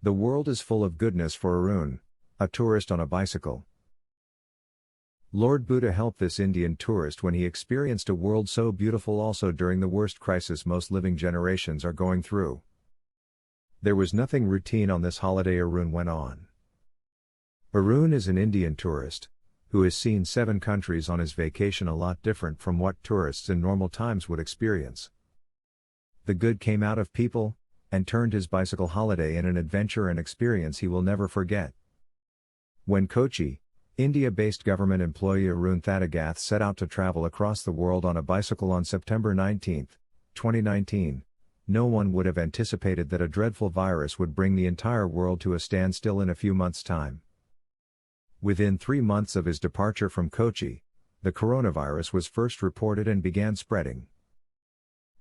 The world is full of goodness for Arun, a tourist on a bicycle. Lord Buddha helped this Indian tourist when he experienced a world so beautiful also during the worst crisis most living generations are going through. There was nothing routine on this holiday, Arun went on. Arun is an Indian tourist, who has seen 7 countries on his vacation, a lot different from what tourists in normal times would experience. The good came out of people, and turned his bicycle holiday in an adventure and experience he will never forget. When Kochi, India-based government employee Arun Thadagath set out to travel across the world on a bicycle on September 19, 2019, no one would have anticipated that a dreadful virus would bring the entire world to a standstill in a few months' time. Within 3 months of his departure from Kochi, the coronavirus was first reported and began spreading.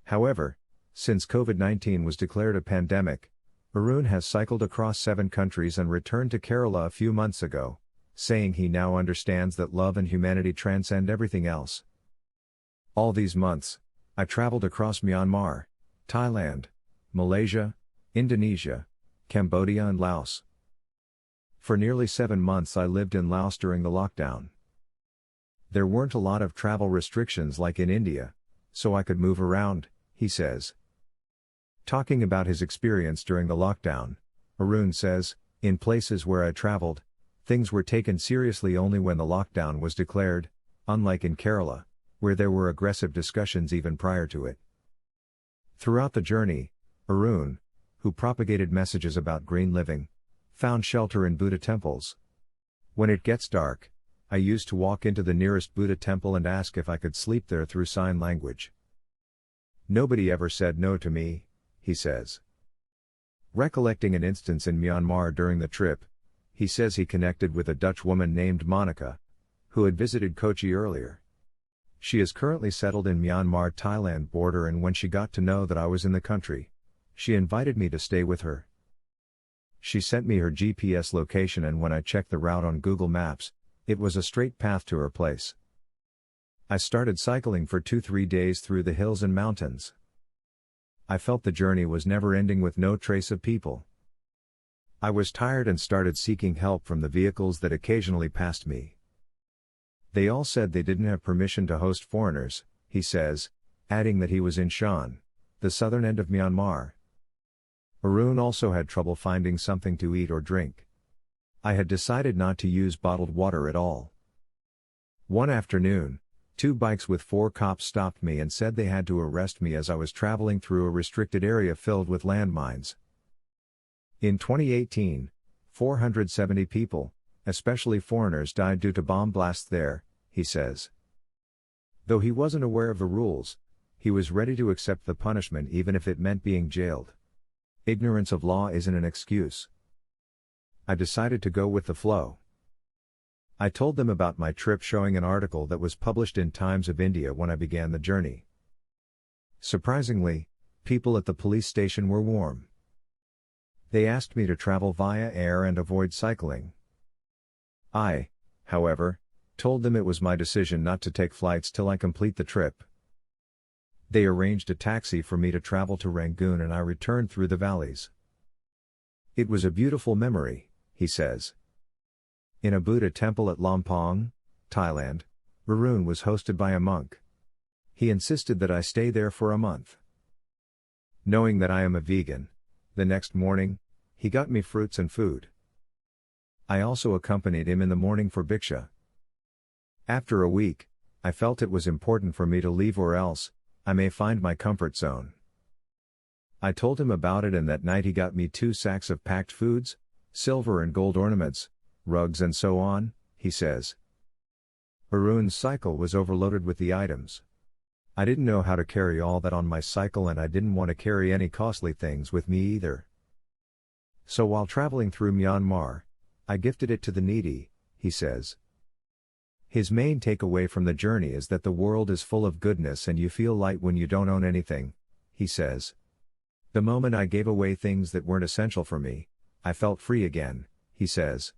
However, since COVID-19 was declared a pandemic, Arun has cycled across 7 countries and returned to Kerala a few months ago, saying he now understands that love and humanity transcend everything else. All these months, I traveled across Myanmar, Thailand, Malaysia, Indonesia, Cambodia and Laos. For nearly 7 months I lived in Laos during the lockdown. There weren't a lot of travel restrictions like in India, so I could move around, he says. Talking about his experience during the lockdown, Arun says, in places where I traveled, things were taken seriously only when the lockdown was declared, unlike in Kerala, where there were aggressive discussions even prior to it. Throughout the journey, Arun, who propagated messages about green living, found shelter in Buddha temples. When it gets dark, I used to walk into the nearest Buddha temple and ask if I could sleep there through sign language. Nobody ever said no to me, he says. Recollecting an instance in Myanmar during the trip, he says he connected with a Dutch woman named Monica, who had visited Kochi earlier. She is currently settled in Myanmar-Thailand border, and when she got to know that I was in the country, she invited me to stay with her. She sent me her GPS location, and when I checked the route on Google Maps, it was a straight path to her place. I started cycling for 2-3 days through the hills and mountains. I felt the journey was never ending with no trace of people. I was tired and started seeking help from the vehicles that occasionally passed me. They all said they didn't have permission to host foreigners, he says, adding that he was in Shan, the southern end of Myanmar. Arun also had trouble finding something to eat or drink. I had decided not to use bottled water at all. One afternoon, 2 bikes with 4 cops stopped me and said they had to arrest me as I was traveling through a restricted area filled with landmines. In 2018, 470 people, especially foreigners, died due to bomb blasts there, he says. Though he wasn't aware of the rules, he was ready to accept the punishment even if it meant being jailed. Ignorance of law isn't an excuse. I decided to go with the flow. I told them about my trip, showing an article that was published in Times of India when I began the journey. Surprisingly, people at the police station were warm. They asked me to travel via air and avoid cycling. I, however, told them it was my decision not to take flights till I complete the trip. They arranged a taxi for me to travel to Rangoon, and I returned through the valleys. It was a beautiful memory, he says. In a Buddha temple at Lampong, Thailand, Arun was hosted by a monk. He insisted that I stay there for a month. Knowing that I am a vegan, the next morning, he got me fruits and food. I also accompanied him in the morning for bhiksha. After a week, I felt it was important for me to leave, or else I may find my comfort zone. I told him about it, and that night he got me 2 sacks of packed foods, silver and gold ornaments, rugs and so on, he says. Arun's cycle was overloaded with the items. I didn't know how to carry all that on my cycle, and I didn't want to carry any costly things with me either. So while traveling through Myanmar, I gifted it to the needy, he says. His main takeaway from the journey is that the world is full of goodness and you feel light when you don't own anything, he says. The moment I gave away things that weren't essential for me, I felt free again, he says.